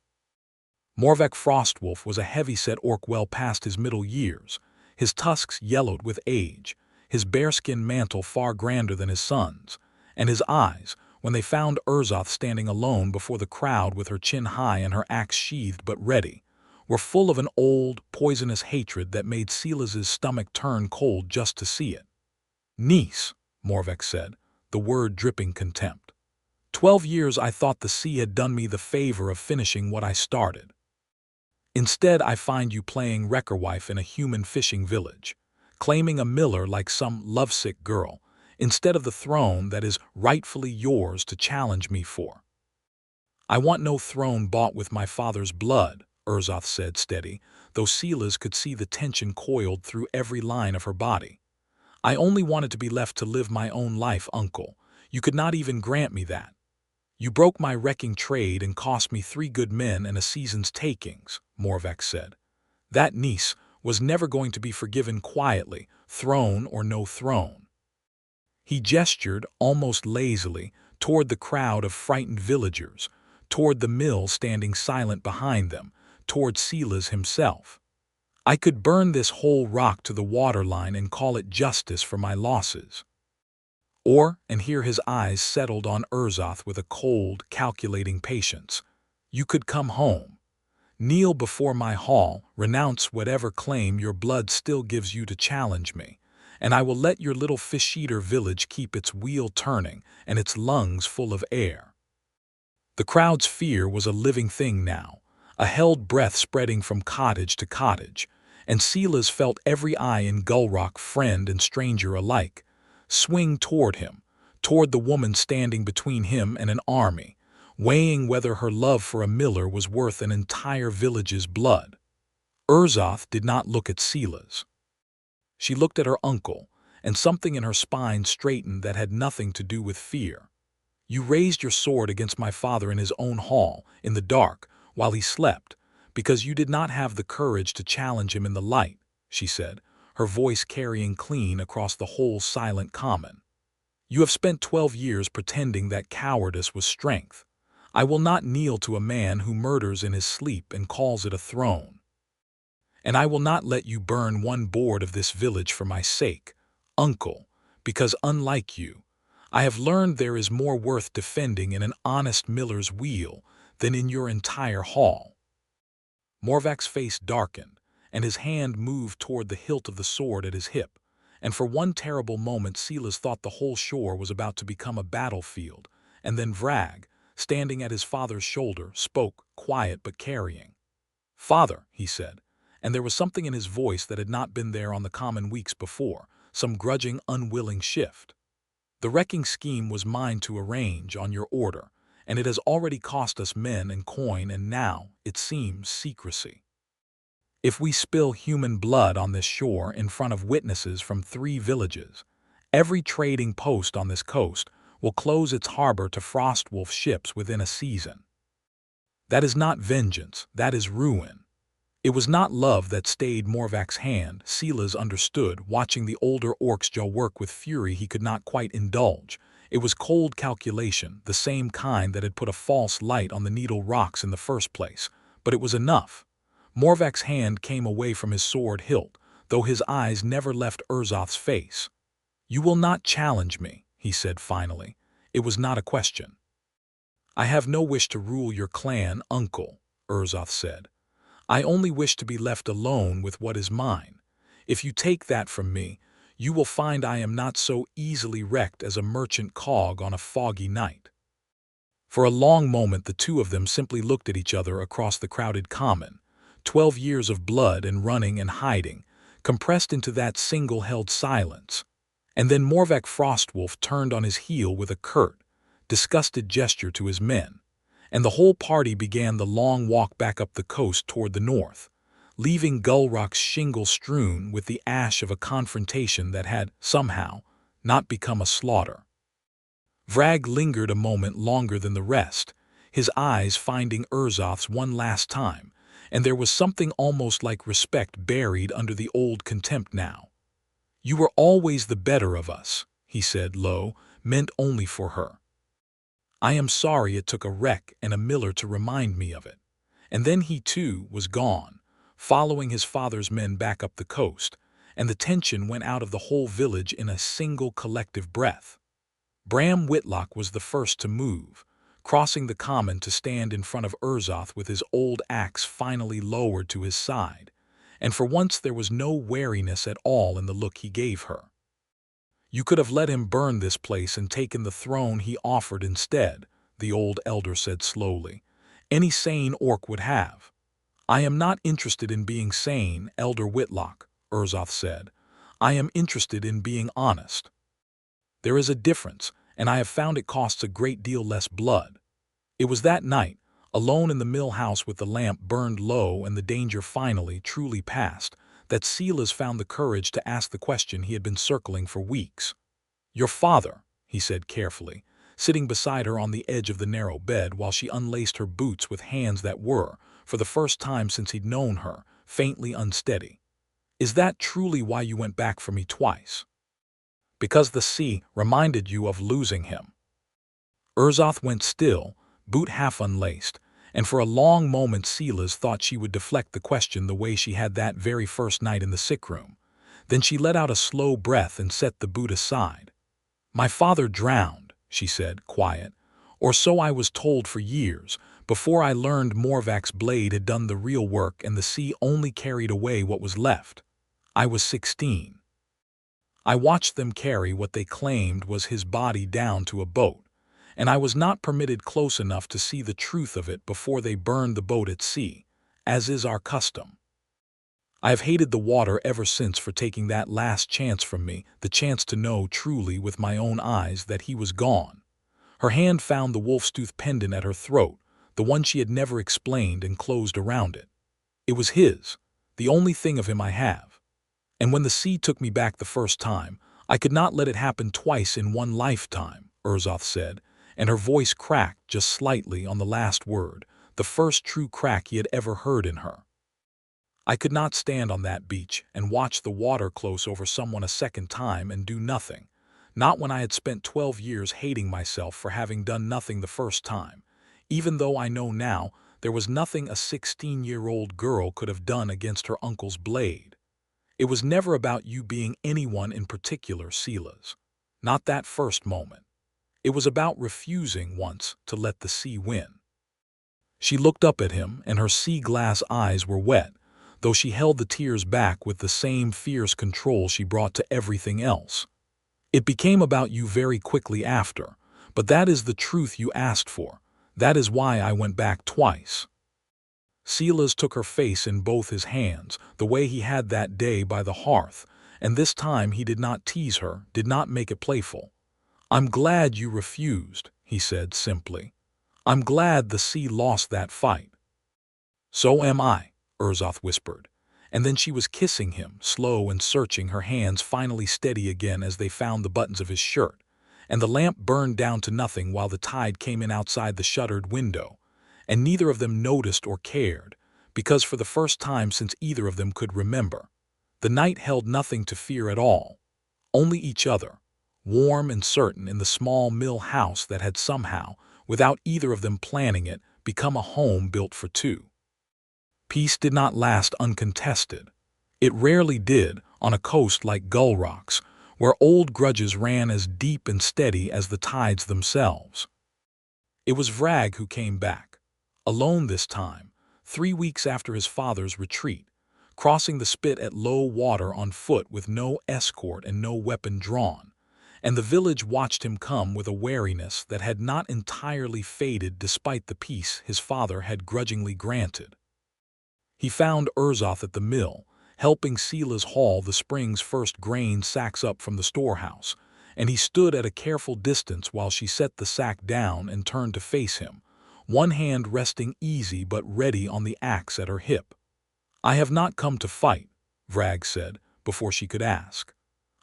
Urzoth Frostwolf was a heavy-set orc well past his middle years, his tusks yellowed with age, his bearskin mantle far grander than his son's, and his eyes, when they found Urzoth standing alone before the crowd with her chin high and her axe sheathed but ready, were full of an old, poisonous hatred that made Silas's stomach turn cold just to see it. "Niece," Urzoth said, the word dripping contempt. 12 years I thought the sea had done me the favor of finishing what I started. Instead I find you playing wrecker wife in a human fishing village, claiming a miller like some lovesick girl, instead of the throne that is rightfully yours to challenge me for. I want no throne bought with my father's blood, Urzoth said steady, though Silas could see the tension coiled through every line of her body. I only wanted to be left to live my own life, uncle. You could not even grant me that. You broke my wrecking trade and cost me 3 good men and a season's takings, Morvac said. That niece was never going to be forgiven quietly, throne or no throne. He gestured, almost lazily, toward the crowd of frightened villagers, toward the mill standing silent behind them, toward Silas himself. I could burn this whole rock to the waterline and call it justice for my losses. Or, and here his eyes settled on Urzoth with a cold, calculating patience, you could come home. Kneel before my hall, renounce whatever claim your blood still gives you to challenge me, and I will let your little fish-eater village keep its wheel turning and its lungs full of air. The crowd's fear was a living thing now, a held breath spreading from cottage to cottage, and Silas felt every eye in Gullrock, friend and stranger alike, swing toward him, toward the woman standing between him and an army, weighing whether her love for a miller was worth an entire village's blood. Urzoth did not look at Silas. She looked at her uncle, and something in her spine straightened that had nothing to do with fear. You raised your sword against my father in his own hall, in the dark, while he slept, because you did not have the courage to challenge him in the light, she said, her voice carrying clean across the whole silent common. You have spent 12 years pretending that cowardice was strength. I will not kneel to a man who murders in his sleep and calls it a throne. And I will not let you burn one board of this village for my sake, uncle, because unlike you, I have learned there is more worth defending in an honest miller's wheel than in your entire hall. Morvac's face darkened, and his hand moved toward the hilt of the sword at his hip, and for one terrible moment Silas thought the whole shore was about to become a battlefield, and then Vrag, standing at his father's shoulder, spoke, quiet but carrying. Father, he said, and there was something in his voice that had not been there on the common weeks before, some grudging, unwilling shift. The wrecking scheme was mine to arrange on your order, and it has already cost us men and coin and now, it seems, secrecy. If we spill human blood on this shore in front of witnesses from 3 villages, every trading post on this coast will close its harbor to Frostwolf ships within a season. That is not vengeance, that is ruin. It was not love that stayed Morvac's hand, Silas understood, watching the older orc's jaw work with fury he could not quite indulge. It was cold calculation, the same kind that had put a false light on the needle rocks in the first place, but it was enough. Morvac's hand came away from his sword hilt, though his eyes never left Urzoth's face. You will not challenge me, he said finally. It was not a question. I have no wish to rule your clan, uncle, Urzoth said. I only wish to be left alone with what is mine. If you take that from me, you will find I am not so easily wrecked as a merchant cog on a foggy night. For a long moment the two of them simply looked at each other across the crowded common, 12 years of blood and running and hiding, compressed into that single-held silence. And then Morvac Frostwolf turned on his heel with a curt, disgusted gesture to his men, and the whole party began the long walk back up the coast toward the north, leaving Gullrock's shingle strewn with the ash of a confrontation that had, somehow, not become a slaughter. Vrag lingered a moment longer than the rest, his eyes finding Urzoth's one last time, and there was something almost like respect buried under the old contempt now. You were always the better of us, he said low, meant only for her. I am sorry it took a wreck and a miller to remind me of it. And then he too was gone, following his father's men back up the coast, and the tension went out of the whole village in a single collective breath. Bram Whitlock was the first to move, crossing the common to stand in front of Urzoth with his old axe finally lowered to his side, and for once there was no wariness at all in the look he gave her. You could have let him burn this place and taken the throne he offered instead, the old elder said slowly. Any sane orc would have. I am not interested in being sane, Elder Whitlock, Urzoth said. I am interested in being honest. There is a difference, and I have found it costs a great deal less blood. It was that night, alone in the mill house with the lamp burned low and the danger finally, truly past, that Silas found the courage to ask the question he had been circling for weeks. "Your father," he said carefully, sitting beside her on the edge of the narrow bed while she unlaced her boots with hands that were, for the first time since he'd known her, faintly unsteady. "Is that truly why you went back for me twice? Because the sea reminded you of losing him?" Urzoth went still, boot half unlaced, and for a long moment Silas thought she would deflect the question the way she had that very first night in the sick room. Then she let out a slow breath and set the boot aside. "My father drowned," she said, quiet, "or so I was told for years, before I learned Morvak's blade had done the real work and the sea only carried away what was left. I was 16. I watched them carry what they claimed was his body down to a boat, and I was not permitted close enough to see the truth of it before they burned the boat at sea, as is our custom. I have hated the water ever since for taking that last chance from me, the chance to know truly with my own eyes that he was gone." Her hand found the wolf's tooth pendant at her throat, the one she had never explained, and closed around it. "It was his, the only thing of him I have. And when the sea took me back the first time, I could not let it happen twice in one lifetime," Urzoth said, and her voice cracked just slightly on the last word, the first true crack he had ever heard in her. "I could not stand on that beach and watch the water close over someone a second time and do nothing, not when I had spent 12 years hating myself for having done nothing the first time, even though I know now there was nothing a 16-year-old girl could have done against her uncle's blade. It was never about you being anyone in particular, Silas. Not that first moment. It was about refusing once to let the sea win." She looked up at him, and her sea-glass eyes were wet, though she held the tears back with the same fierce control she brought to everything else. "It became about you very quickly after, but that is the truth you asked for. That is why I went back twice." Silas took her face in both his hands, the way he had that day by the hearth, and this time he did not tease her, did not make it playful. "I'm glad you refused," he said simply. "I'm glad the sea lost that fight." "So am I," Urzoth whispered, and then she was kissing him, slow and searching, her hands finally steady again as they found the buttons of his shirt, and the lamp burned down to nothing while the tide came in outside the shuttered window, and neither of them noticed or cared, because for the first time since either of them could remember, the night held nothing to fear at all, only each other, warm and certain in the small mill house that had somehow, without either of them planning it, become a home built for two. Peace did not last uncontested. It rarely did on a coast like Gull Rocks, where old grudges ran as deep and steady as the tides themselves. It was Vrag who came back, alone this time, 3 weeks after his father's retreat, crossing the spit at low water on foot with no escort and no weapon drawn, and the village watched him come with a wariness that had not entirely faded despite the peace his father had grudgingly granted. He found Urzoth at the mill, helping Silas haul the spring's first grain sacks up from the storehouse, and he stood at a careful distance while she set the sack down and turned to face him, one hand resting easy but ready on the axe at her hip. "I have not come to fight," Vrag said, before she could ask.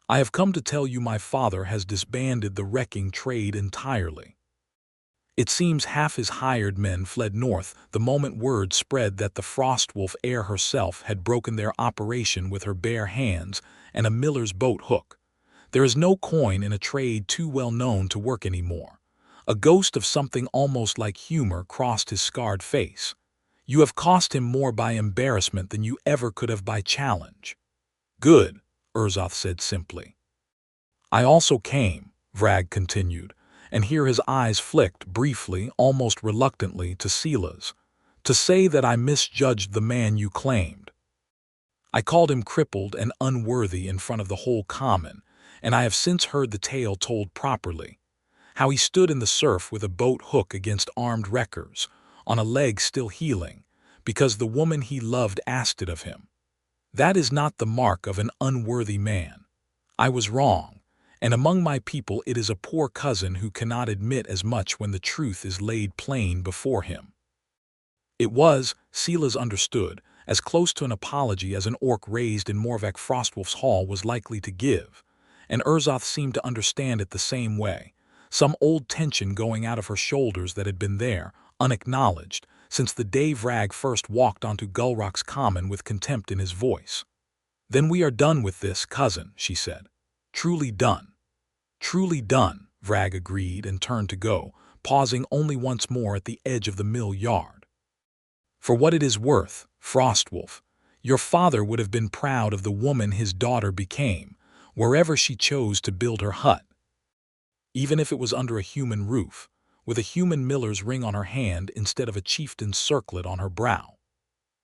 "I have come to tell you my father has disbanded the wrecking trade entirely. It seems half his hired men fled north the moment word spread that the Frostwolf heir herself had broken their operation with her bare hands and a miller's boat hook. There is no coin in a trade too well known to work anymore." A ghost of something almost like humor crossed his scarred face. "You have cost him more by embarrassment than you ever could have by challenge." "Good," Urzoth said simply. "I also came," Vrag continued, and here his eyes flicked briefly, almost reluctantly, to Silas, "to say that I misjudged the man you claimed. I called him crippled and unworthy in front of the whole common, and I have since heard the tale told properly. How he stood in the surf with a boat hook against armed wreckers, on a leg still healing, because the woman he loved asked it of him. That is not the mark of an unworthy man. I was wrong, and among my people it is a poor cousin who cannot admit as much when the truth is laid plain before him. It was, Silas understood, as close to an apology as an orc raised in Morvac Frostwolf's hall was likely to give, and Urzoth seemed to understand it the same way, some old tension going out of her shoulders that had been there, unacknowledged, since the day Vrag first walked onto Gulrock's common with contempt in his voice. "Then we are done with this, cousin," she said. "Truly done." "Truly done," Vrag agreed and turned to go, pausing only once more at the edge of the mill yard. "For what it is worth, Frostwolf, your father would have been proud of the woman his daughter became, wherever she chose to build her hut. Even if it was under a human roof, with a human miller's ring on her hand instead of a chieftain's circlet on her brow."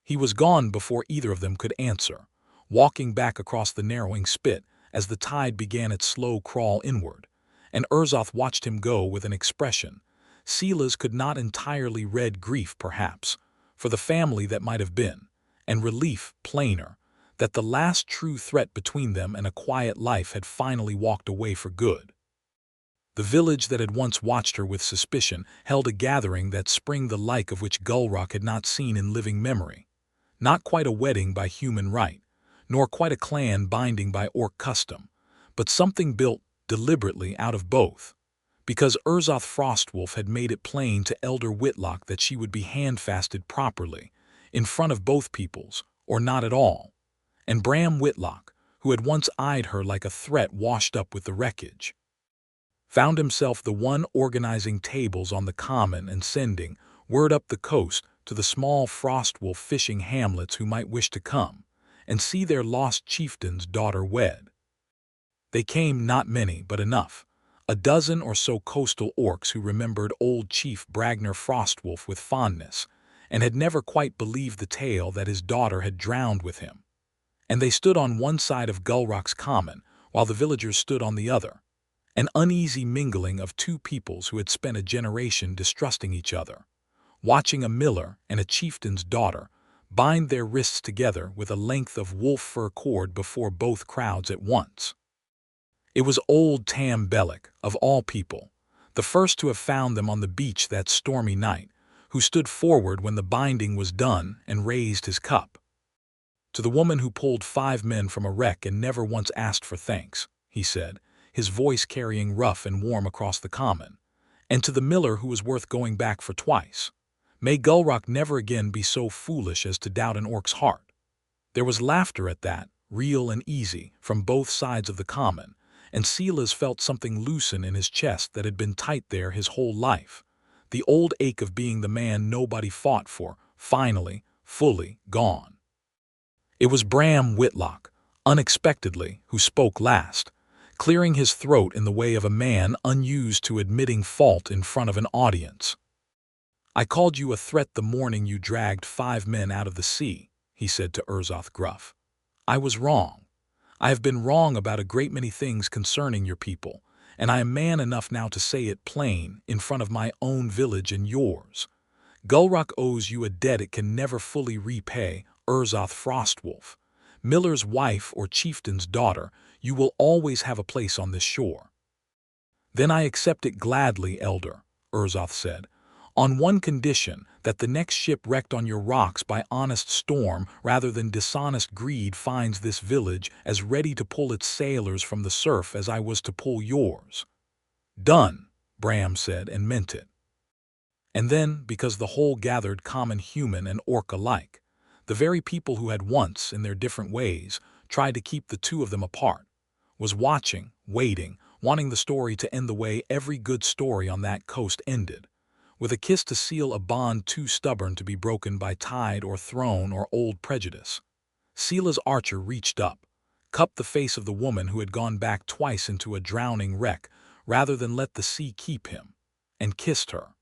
He was gone before either of them could answer, walking back across the narrowing spit as the tide began its slow crawl inward, and Urzoth watched him go with an expression. Silas could not entirely read grief, perhaps, for the family that might have been, and relief, plainer, that the last true threat between them and a quiet life had finally walked away for good. The village that had once watched her with suspicion held a gathering that spring the like of which Gulrock had not seen in living memory. Not quite a wedding by human right, nor quite a clan binding by orc custom, but something built deliberately out of both, because Urzoth Frostwolf had made it plain to Elder Whitlock that she would be handfasted properly, in front of both peoples, or not at all, and Bram Whitlock, who had once eyed her like a threat washed up with the wreckage, found himself the one organizing tables on the common and sending word up the coast to the small Frostwolf fishing hamlets who might wish to come and see their lost chieftain's daughter wed. They came, not many, but enough, a dozen or so coastal orcs who remembered old Chief Bragner Frostwolf with fondness, and had never quite believed the tale that his daughter had drowned with him. And they stood on one side of Gulrock's common, while the villagers stood on the other, an uneasy mingling of two peoples who had spent a generation distrusting each other, watching a miller and a chieftain's daughter bind their wrists together with a length of wolf fur cord before both crowds at once. It was old Tam Bellic, of all people, the first to have found them on the beach that stormy night, who stood forward when the binding was done and raised his cup. "To the woman who pulled 5 men from a wreck and never once asked for thanks," he said, his voice carrying rough and warm across the common, "and to the miller who was worth going back for twice. May Gulrock never again be so foolish as to doubt an orc's heart." There was laughter at that, real and easy, from both sides of the common, and Silas felt something loosen in his chest that had been tight there his whole life, the old ache of being the man nobody fought for, finally, fully gone. It was Bram Whitlock, unexpectedly, who spoke last, clearing his throat in the way of a man unused to admitting fault in front of an audience. "I called you a threat the morning you dragged 5 men out of the sea," he said to Urzoth gruff. "I was wrong. I have been wrong about a great many things concerning your people, and I am man enough now to say it plain in front of my own village and yours. Gulrock owes you a debt it can never fully repay, Urzoth Frostwolf. Miller's wife or chieftain's daughter, you will always have a place on this shore." "Then I accept it gladly, Elder," Urzoth said, "on one condition, that the next ship wrecked on your rocks by honest storm rather than dishonest greed finds this village as ready to pull its sailors from the surf as I was to pull yours." "Done," Bram said, and meant it. And then, because the whole gathered common human and orc alike, the very people who had once, in their different ways, tried to keep the two of them apart, was watching, waiting, wanting the story to end the way every good story on that coast ended, with a kiss to seal a bond too stubborn to be broken by tide or throne or old prejudice. Silas Archer reached up, cupped the face of the woman who had gone back twice into a drowning wreck rather than let the sea keep him, and kissed her.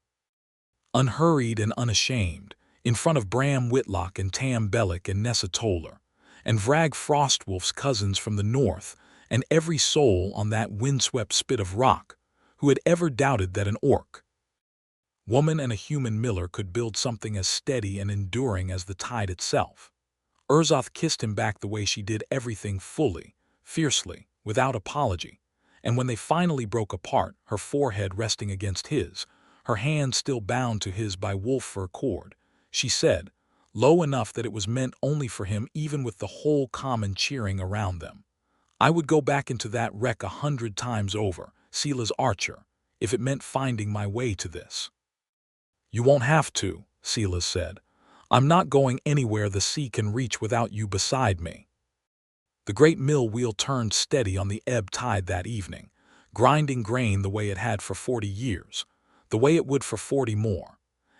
Unhurried and unashamed, in front of Bram Whitlock and Tam Bellic and Nessa Toller, and Vrag Frostwolf's cousins from the north, and every soul on that windswept spit of rock who had ever doubted that an orc, woman and a human miller could build something as steady and enduring as the tide itself. Urzoth kissed him back the way she did everything fully, fiercely, without apology, and when they finally broke apart, her forehead resting against his, her hand still bound to his by wolf fur cord, she said, low enough that it was meant only for him even with the whole common cheering around them, "I would go back into that wreck 100 times over, Silas Archer, if it meant finding my way to this." "You won't have to," Silas said. "I'm not going anywhere the sea can reach without you beside me." The great mill wheel turned steady on the ebb tide that evening, grinding grain the way it had for 40 years, the way it would for 40 more.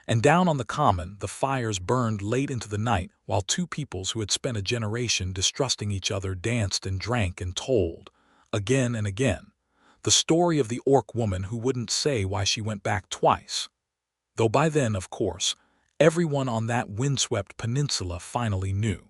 And down on the common, the fires burned late into the night while two peoples who had spent a generation distrusting each other danced and drank and told, again and again, the story of the orc woman who wouldn't say why she went back twice. Though by then, of course, everyone on that windswept peninsula finally knew.